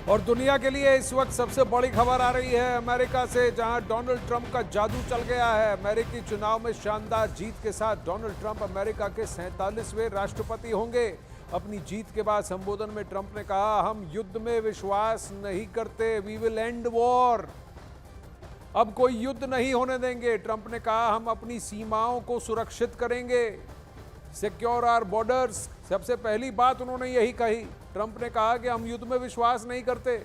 और दुनिया के लिए इस वक्त सबसे बड़ी खबर आ रही है अमेरिका से, जहां डोनाल्ड ट्रंप का जादू चल गया है। अमेरिकी चुनाव में शानदार जीत के साथ डोनाल्ड ट्रंप अमेरिका के 47वें राष्ट्रपति होंगे। अपनी जीत के बाद संबोधन में ट्रंप ने कहा, हम युद्ध में विश्वास नहीं करते, वी विल एंड वॉर। अब कोई युद्ध नहीं होने देंगे। ट्रंप ने कहा, हम अपनी सीमाओं को सुरक्षित करेंगे, सिक्योर आवर बॉर्डर्स। सबसे पहली बात उन्होंने यही कही। ट्रंप ने कहा कि हम युद्ध में विश्वास नहीं करते।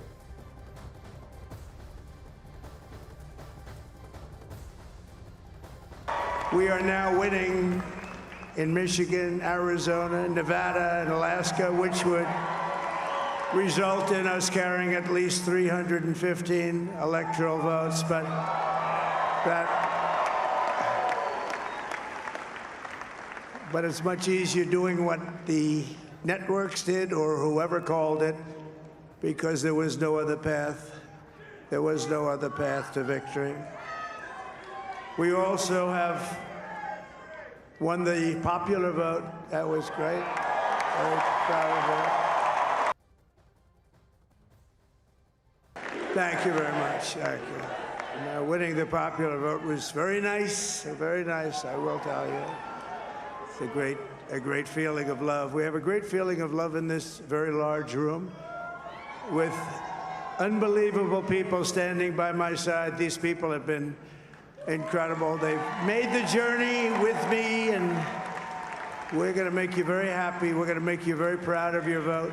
We are now winning in Michigan, Arizona, Nevada, and Alaska, which would result in us carrying at least 315 electoral votes. But it's much easier doing what the networks did or whoever called it, because there was no other path. There was no other path to victory. We also have won the popular vote. That was great. Very proud of that. Thank you very much. Thank you. Winning the popular vote was very nice. Very nice, I will tell you. It's a great feeling of love. We have a great feeling of love in this very large room with unbelievable people standing by my side. These people have been incredible. They've made the journey with me, and we're going to make you very happy. We're going to make you very proud of your vote.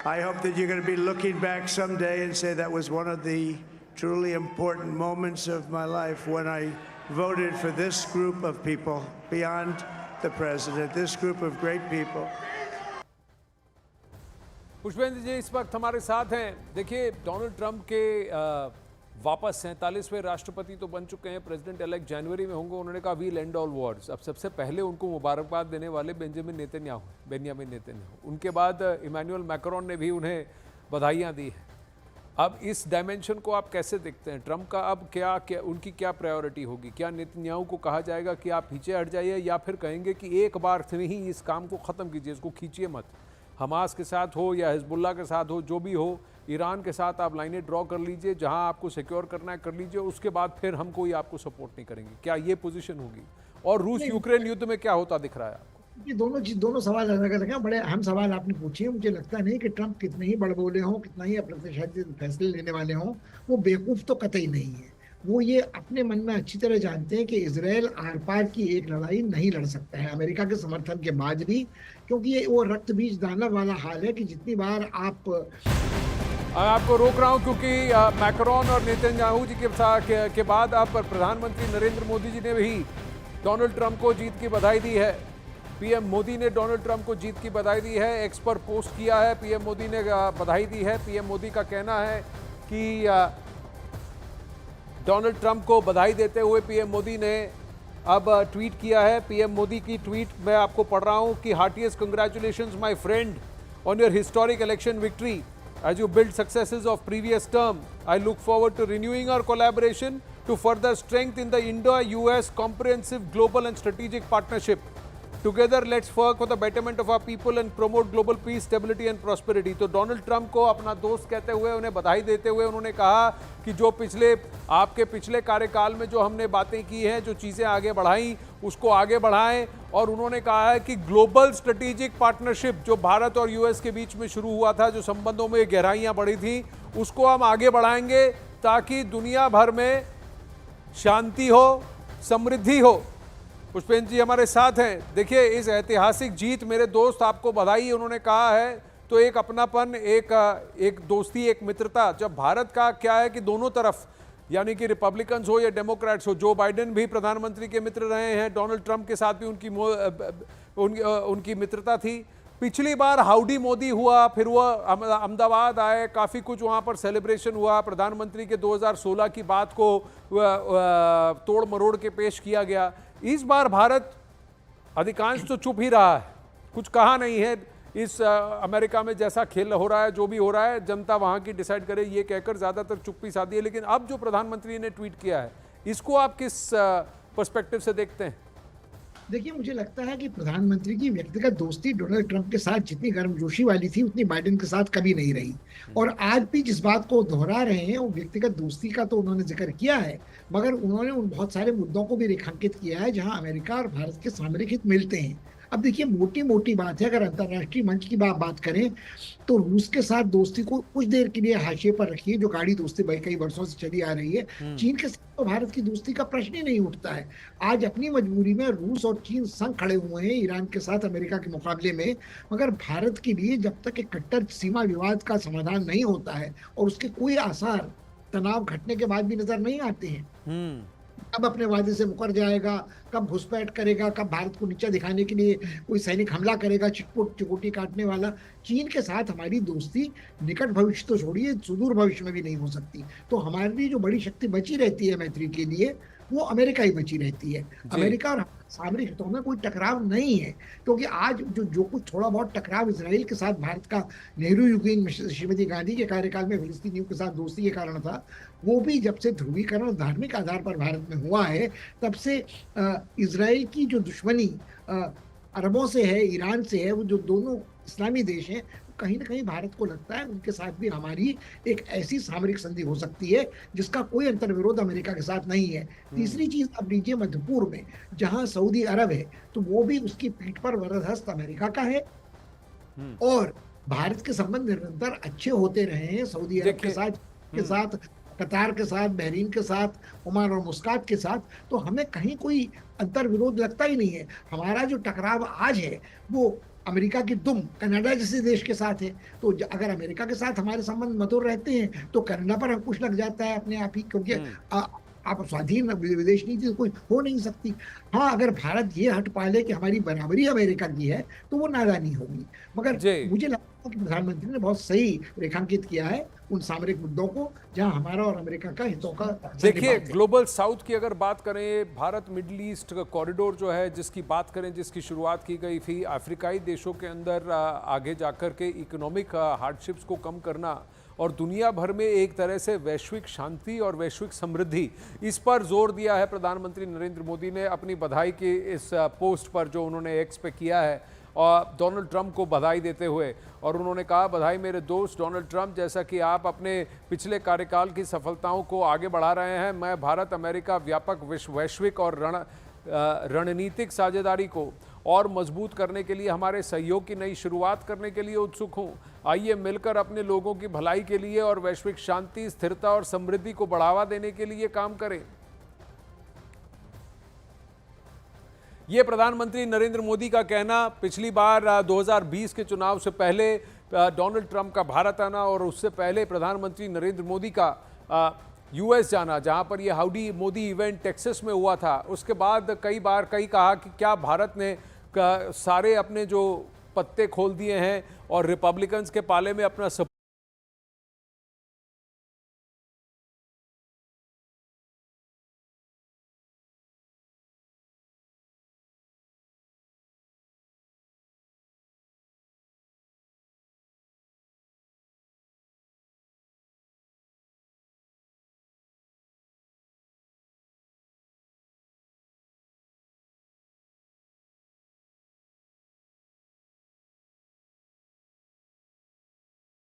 I hope that you're going to be looking back someday and say that was one of the truly important moments of my life when I voted for this group of people beyond the president, this group of great people. Pushpendra जी इस वक्त हमारे साथ हैं। देखिए, Donald Trump के वापस 47वें राष्ट्रपति तो बन चुके हैं। प्रेसिडेंट इलेक्ट जनवरी में होंगे। उन्होंने कहा वील एंड ऑल वॉर्स। अब सबसे पहले उनको मुबारकबाद देने वाले बेंजामिन नेतन्याहू। उनके बाद इमैनुअल मैक्रोन ने भी उन्हें बधाइयाँ दी हैं। अब इस डायमेंशन को आप कैसे देखते हैं? ट्रंप का अब क्या उनकी क्या प्रायोरिटी होगी? क्या नेतन्याहू को कहा जाएगा कि आप पीछे हट जाइए, या फिर कहेंगे कि एक बार में ही इस काम को ख़त्म कीजिए, इसको खींचिए मत? हमास के साथ हो या हिजबुल्लाह के साथ हो, जो भी हो, ईरान के साथ आप लाइनें ड्रॉ कर लीजिए, जहां आपको सिक्योर करना है कर लीजिए, उसके बाद फिर हम कोई आपको सपोर्ट नहीं करेंगे। क्या ये पोजीशन होगी? और रूस यूक्रेन युद्ध में क्या होता दिख रहा है आपको? ये दोनों सवाल अलग अलग हैं। बड़े अहम सवाल आपने पूछे। मुझे लगता नहीं कि ट्रंप कितने ही बड़बोले हों, कितना ही अप्रत्याशित फैसले लेने वाले हों, वो बेवकूफ तो कतई नहीं है। वो ये अपने मन में अच्छी तरह जानते हैं कि इजराइल आर पार की एक लड़ाई नहीं लड़ सकता है अमेरिका के समर्थन के बाद भी, क्योंकि ये वो रक्त बीज दाना वाला हाल है कि जितनी बार आपको रोक रहा हूं क्योंकि मैक्रोन और नेतन्याहू जी के बाद अब प्रधानमंत्री नरेंद्र मोदी जी ने भी डोनाल्ड ट्रंप को जीत की बधाई दी है। पीएम मोदी ने डोनाल्ड ट्रंप को जीत की बधाई दी है, एक्स पर पोस्ट किया है। पीएम मोदी ने बधाई दी है। पीएम मोदी का कहना है कि डोनाल्ड ट्रंप को बधाई देते हुए पीएम मोदी ने अब ट्वीट किया है। पीएम मोदी की ट्वीट मैं आपको पढ़ रहा हूं कि heartiest congratulations my friend on your historic election victory as you build successes of previous term. I look forward to renewing our collaboration to further strengthen the Indo-US comprehensive global and strategic partnership. Together, let's work for the betterment of our people and promote global peace, stability and prosperity. तो Donald Trump को अपना दोस्त कहते हुए, उन्हें बधाई देते हुए उन्होंने कहा कि जो आपके पिछले कार्यकाल में जो हमने बातें की हैं, जो चीज़ें आगे बढ़ाई, उसको आगे बढ़ाएं। और उन्होंने कहा है कि ग्लोबल स्ट्रेटेजिक पार्टनरशिप जो भारत और यूएस के बीच में शुरू हुआ था, जो संबंधों में गहराइयाँ बढ़ी थी, उसको हम आगे बढ़ाएंगे ताकि दुनिया भर में शांति हो, समृद्धि हो। पुष्पेंद्र जी हमारे साथ हैं। देखिए, इस ऐतिहासिक जीत, मेरे दोस्त आपको बधाई उन्होंने कहा है, तो एक अपनापन, एक दोस्ती, एक मित्रता। जब भारत का क्या है कि दोनों तरफ, यानी कि रिपब्लिकन्स हो या डेमोक्रेट्स हो, जो बाइडेन भी प्रधानमंत्री के मित्र रहे हैं, डोनाल्ड ट्रंप के साथ भी उनकी मित्रता थी। पिछली बार हाउडी मोदी हुआ, फिर वह अहमदाबाद आए, काफ़ी कुछ वहाँ पर सेलिब्रेशन हुआ। प्रधानमंत्री के 2016 की बात को तोड़ मरोड़ के पेश किया गया। इस बार भारत अधिकांश तो चुप ही रहा है, कुछ कहा नहीं है। इस अमेरिका में जैसा खेल हो रहा है, जो भी हो रहा है, जनता वहाँ की डिसाइड करे, ये कहकर ज़्यादातर चुप्पी साधी है। लेकिन अब जो प्रधानमंत्री ने ट्वीट किया है, इसको आप किस पर्सपेक्टिव से देखते हैं? देखिए, मुझे लगता है कि प्रधानमंत्री की व्यक्तिगत दोस्ती डोनाल्ड ट्रंप के साथ जितनी गर्मजोशी वाली थी उतनी बाइडेन के साथ कभी नहीं रही। और आज भी जिस बात को दोहरा रहे हैं वो व्यक्तिगत दोस्ती का तो उन्होंने जिक्र किया है, मगर उन्होंने उन बहुत सारे मुद्दों को भी रेखांकित किया है जहां अमेरिका और भारत के सामरिक हित मिलते हैं। अब देखिए, मोटी मोटी बात है, अगर अंतर्राष्ट्रीय मंच की बात करें तो रूस के साथ दोस्ती को कुछ देर के लिए हाशिए पर रखिए, जो गाढ़ी दोस्ती कई वर्षों से चली आ रही है। चीन के साथ तो भारत की दोस्ती का प्रश्न ही नहीं उठता है। आज अपनी मजबूरी में रूस और चीन संग खड़े हुए हैं ईरान के साथ अमेरिका के मुकाबले में, मगर भारत के लिए जब तक एक कट्टर सीमा विवाद का समाधान नहीं होता है और उसके कोई आसार तनाव घटने के बाद भी नजर नहीं आते हैं, कब अपने वादे से मुकर जाएगा, कब घुसपैठ करेगा, कब भारत को नीचा दिखाने के लिए कोई सैनिक हमला करेगा, चिटपुट चिकोटी काटने वाला। चीन के साथ हमारी दोस्ती निकट भविष्य तो छोड़िए, सुदूर भविष्य में भी नहीं हो सकती। तो हमारी जो बड़ी शक्ति बची रहती है मैत्री के लिए, वो अमेरिका ही बची रहती है। अमेरिका और सामरिक हितों में कोई टकराव नहीं है, क्योंकि आज जो कुछ थोड़ा बहुत टकराव इसराइल के साथ भारत का नेहरू युगीन श्रीमती गांधी के कार्यकाल में फिलिस्तीनियों के साथ दोस्ती के कारण था, वो भी जब से ध्रुवीकरण और धार्मिक आधार पर भारत में हुआ है, तब से इसराइल की जो दुश्मनी अरबों से है, ईरान से है, वो जो दोनों इस्लामी देश हैं, कहीं ना कहीं भारत को लगता है उनके साथ भी हमारी एक ऐसी सामरिक संधि हो सकती है जिसका कोई अंतर्विरोध अमेरिका के साथ नहीं है। तीसरी चीज अब लीजिए, मध्य पूर्व में जहां सऊदी अरब है तो वो भी उसकी पीठ पर वरदहस्त अमेरिका का है, और भारत के संबंध निरंतर अच्छे होते रहे हैं सऊदी अरब के साथ, कतार के साथ, बहरीन के साथ, ओमान और मुस्कात के साथ। तो हमें कहीं कोई अंतर्विरोध लगता ही नहीं है। हमारा जो टकराव आज है वो अमेरिका की दुम कनाडा जैसे देश के साथ है। तो अगर अमेरिका के साथ हमारे संबंध मधुर रहते हैं तो कनाडा पर अंकुश लग जाता है अपने आप ही, क्योंकि आप स्वाधीन विदेश नीति तो कोई हो नहीं सकती। हाँ, अगर भारत ये हट पाले कि हमारी बराबरी अमेरिका की है तो वो नादानी होगी। मगर मुझे लगता है कि प्रधानमंत्री ने बहुत सही रेखांकित किया है उन सामरिक मुद्दों को जहां हमारा और अमेरिका का हितों का। देखिए, ग्लोबल साउथ की अगर बात करें, भारत मिडिल ईस्ट कॉरिडोर जो है जिसकी बात करें, जिसकी शुरुआत की गई थी अफ्रीकाई देशों के अंदर आगे जाकर के इकोनॉमिक हार्डशिप्स को कम करना और दुनिया भर में एक तरह से वैश्विक शांति और वैश्विक समृद्धि, इस पर जोर दिया है प्रधानमंत्री नरेंद्र मोदी ने अपनी बधाई की इस पोस्ट पर जो उन्होंने एक्स पे किया है, और डोनाल्ड ट्रंप को बधाई देते हुए। और उन्होंने कहा, बधाई मेरे दोस्त डोनाल्ड ट्रंप, जैसा कि आप अपने पिछले कार्यकाल की सफलताओं को आगे बढ़ा रहे हैं, मैं भारत अमेरिका व्यापक वैश्विक और रणनीतिक साझेदारी को और मजबूत करने के लिए, हमारे सहयोग की नई शुरुआत करने के लिए उत्सुक हूं। आइए मिलकर अपने लोगों की भलाई के लिए और वैश्विक शांति, स्थिरता और समृद्धि को बढ़ावा देने के लिए काम करें। ये प्रधानमंत्री नरेंद्र मोदी का कहना। पिछली बार 2020 के चुनाव से पहले डोनाल्ड ट्रंप का भारत आना और उससे पहले प्रधानमंत्री नरेंद्र मोदी का यूएस जाना, जहां पर ये हाउडी मोदी इवेंट टेक्सास में हुआ था। उसके बाद कई कहा कि क्या भारत ने सारे अपने जो पत्ते खोल दिए हैं और रिपब्लिकन्स के पाले में अपना